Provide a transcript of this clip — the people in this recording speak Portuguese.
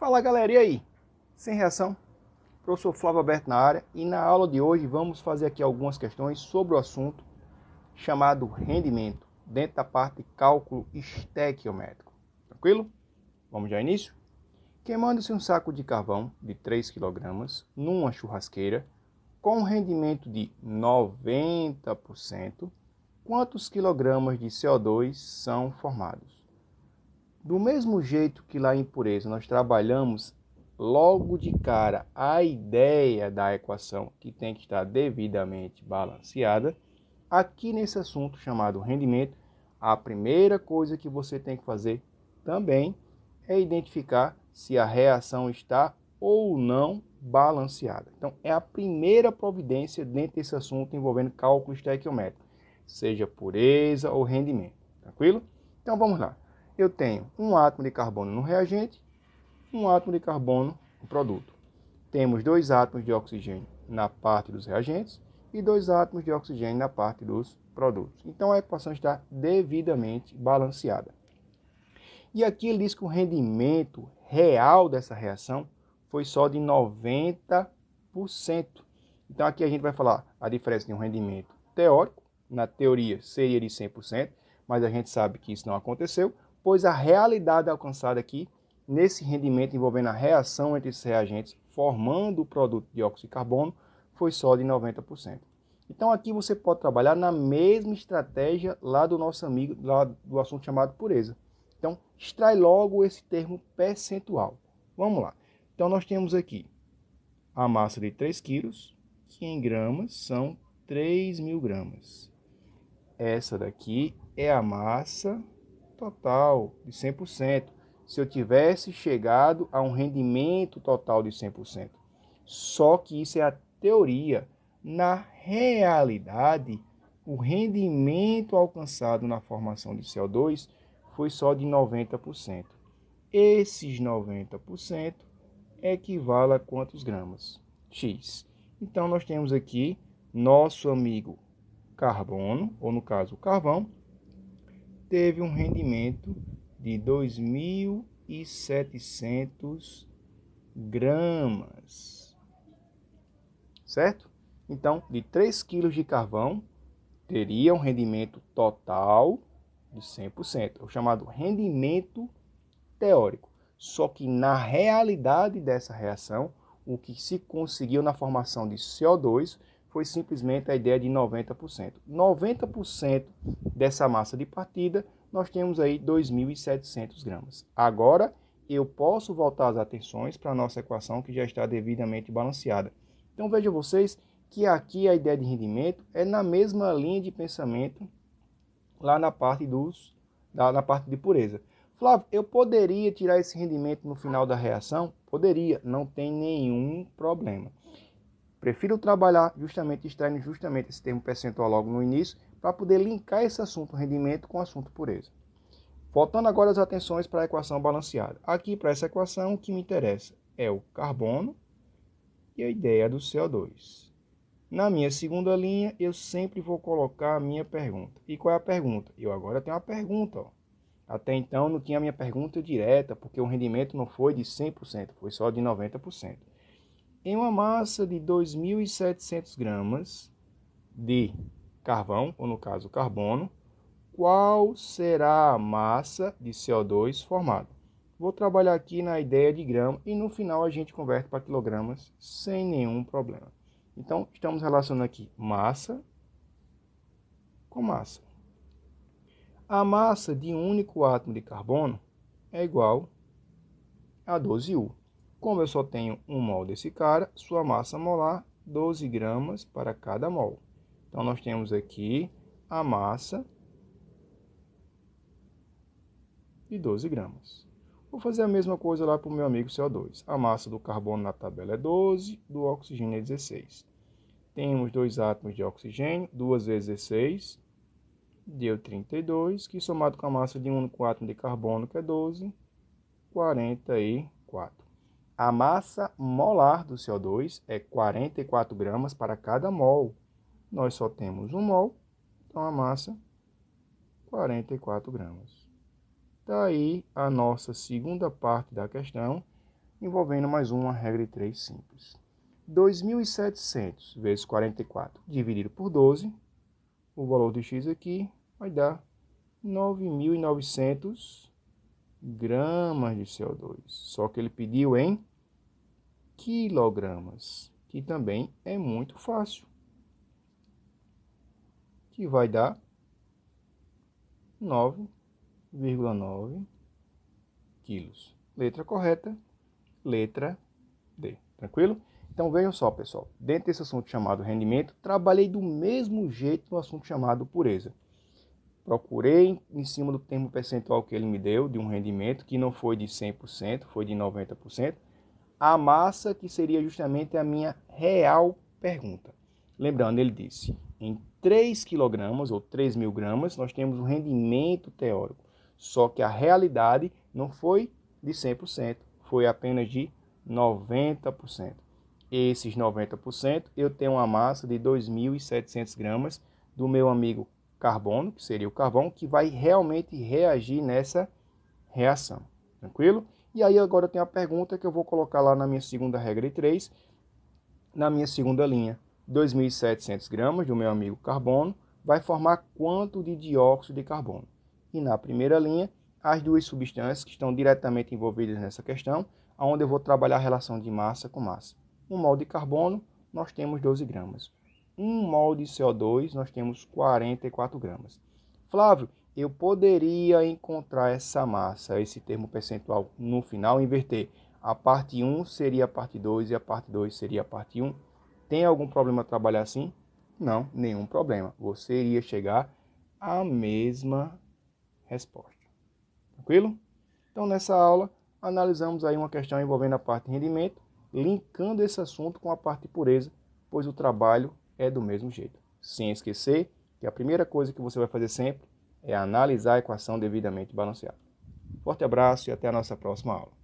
Fala galera, e aí? Sem reação? Professor Flávio Alberto na área, e na aula de hoje vamos fazer aqui algumas questões sobre o assunto chamado rendimento, dentro da parte de cálculo estequiométrico. Tranquilo? Vamos já ao início? Queimando-se um saco de carvão de 3 kg numa churrasqueira com um rendimento de 90%, quantos quilogramas de CO2 são formados? Do mesmo jeito que lá em impureza nós trabalhamos logo de cara a ideia da equação que tem que estar devidamente balanceada, aqui nesse assunto chamado rendimento, a primeira coisa que você tem que fazer também é identificar se a reação está ou não balanceada. Então, é a primeira providência dentro desse assunto envolvendo cálculo estequiométrico, seja pureza ou rendimento. Tranquilo? Então, vamos lá. Eu tenho um átomo de carbono no reagente, um átomo de carbono no produto. Temos dois átomos de oxigênio na parte dos reagentes e dois átomos de oxigênio na parte dos produtos. Então a equação está devidamente balanceada. E aqui ele diz que o rendimento real dessa reação foi só de 90%. Então aqui a gente vai falar a diferença de um rendimento teórico, na teoria seria de 100%, mas a gente sabe que isso não aconteceu, pois a realidade alcançada aqui, nesse rendimento envolvendo a reação entre esses reagentes, formando o produto de dióxido de carbono, foi só de 90%. Então aqui você pode trabalhar na mesma estratégia lá do nosso amigo, lá do assunto chamado pureza. Então, extrai logo esse termo percentual. Vamos lá. Então, nós temos aqui a massa de 3 quilos, que em gramas são 3.000 gramas. Essa daqui é a massa total de 100%. Se eu tivesse chegado a um rendimento total de 100%. Só que isso é a teoria. Na realidade, o rendimento alcançado na formação de CO2 foi só de 90%. Esses 90% equivale a quantos gramas? X. Então, nós temos aqui nosso amigo carbono, ou no caso o carvão, teve um rendimento de 2.700 gramas. Certo? Então, de 3 kg de carvão, teria um rendimento total de 100%, o chamado rendimento teórico. Só que na realidade dessa reação, o que se conseguiu na formação de CO2 foi simplesmente a ideia de 90%. 90% dessa massa de partida, nós temos aí 2.700 gramas. Agora, eu posso voltar as atenções para a nossa equação que já está devidamente balanceada. Então, vejam vocês que aqui a ideia de rendimento é na mesma linha de pensamento lá na parte de pureza. Flávio, eu poderia tirar esse rendimento no final da reação? Poderia, não tem nenhum problema. Prefiro trabalhar extraindo justamente esse termo percentual logo no início, para poder linkar esse assunto rendimento com o assunto pureza. Voltando agora as atenções para a equação balanceada. Aqui para essa equação o que me interessa é o carbono e a ideia do CO2. Na minha segunda linha, eu sempre vou colocar a minha pergunta. E qual é a pergunta? Eu agora tenho uma pergunta. Ó. Até então não tinha a minha pergunta direta, porque o rendimento não foi de 100%, foi só de 90%. Em uma massa de 2.700 gramas de carvão, ou no caso carbono, qual será a massa de CO2 formada? Vou trabalhar aqui na ideia de grama e no final a gente converte para quilogramas sem nenhum problema. Então, estamos relacionando aqui massa com massa. A massa de um único átomo de carbono é igual a 12U. Como eu só tenho 1 mol desse cara, sua massa molar, 12 gramas para cada mol. Então, nós temos aqui a massa de 12 gramas. Vou fazer a mesma coisa lá para o meu amigo CO2. A massa do carbono na tabela é 12, do oxigênio é 16. Temos dois átomos de oxigênio, 2 vezes 16, deu 32, que somado com a massa de um único átomo de carbono, que é 12, 44. A massa molar do CO2 é 44 gramas para cada mol. Nós só temos 1 mol, então a massa, 44 gramas. Daí a nossa segunda parte da questão, envolvendo mais uma regra de 3 simples. 2.700 vezes 44 dividido por 12, o valor de x aqui vai dar 9.900 gramas de CO2. Só que ele pediu em quilogramas, que também é muito fácil. Que vai dar 9,9 quilos. Letra correta, letra D. Tranquilo? Então vejam só, pessoal. Dentro desse assunto chamado rendimento, trabalhei do mesmo jeito no assunto chamado pureza. Procurei em cima do termo percentual que ele me deu, de um rendimento que não foi de 100%, foi de 90%, a massa que seria justamente a minha real pergunta. Lembrando, ele disse, em 3 quilogramas ou 3.000 gramas, nós temos um rendimento teórico. Só que a realidade não foi de 100%, foi apenas de 90%. Esses 90%, eu tenho uma massa de 2.700 gramas do meu amigo carbono, que seria o carvão, que vai realmente reagir nessa reação. Tranquilo? E aí agora eu tenho a pergunta que eu vou colocar lá na minha segunda regra de 3, na minha segunda linha. 2.700 gramas do meu amigo carbono vai formar quanto de dióxido de carbono? E na primeira linha, as duas substâncias que estão diretamente envolvidas nessa questão, onde eu vou trabalhar a relação de massa com massa. 1 mol de carbono, nós temos 12 gramas. 1 mol de CO2, nós temos 44 gramas. Flávio, eu poderia encontrar essa massa, esse termo percentual no final, inverter. A parte 1 seria a parte 2 e a parte 2 seria a parte 1. Tem algum problema trabalhar assim? Não, nenhum problema. Você iria chegar à mesma resposta. Tranquilo? Então, nessa aula, analisamos aí uma questão envolvendo a parte de rendimento, linkando esse assunto com a parte de pureza, pois o trabalho é do mesmo jeito. Sem esquecer que a primeira coisa que você vai fazer sempre é analisar a equação devidamente balanceada. Forte abraço e até a nossa próxima aula.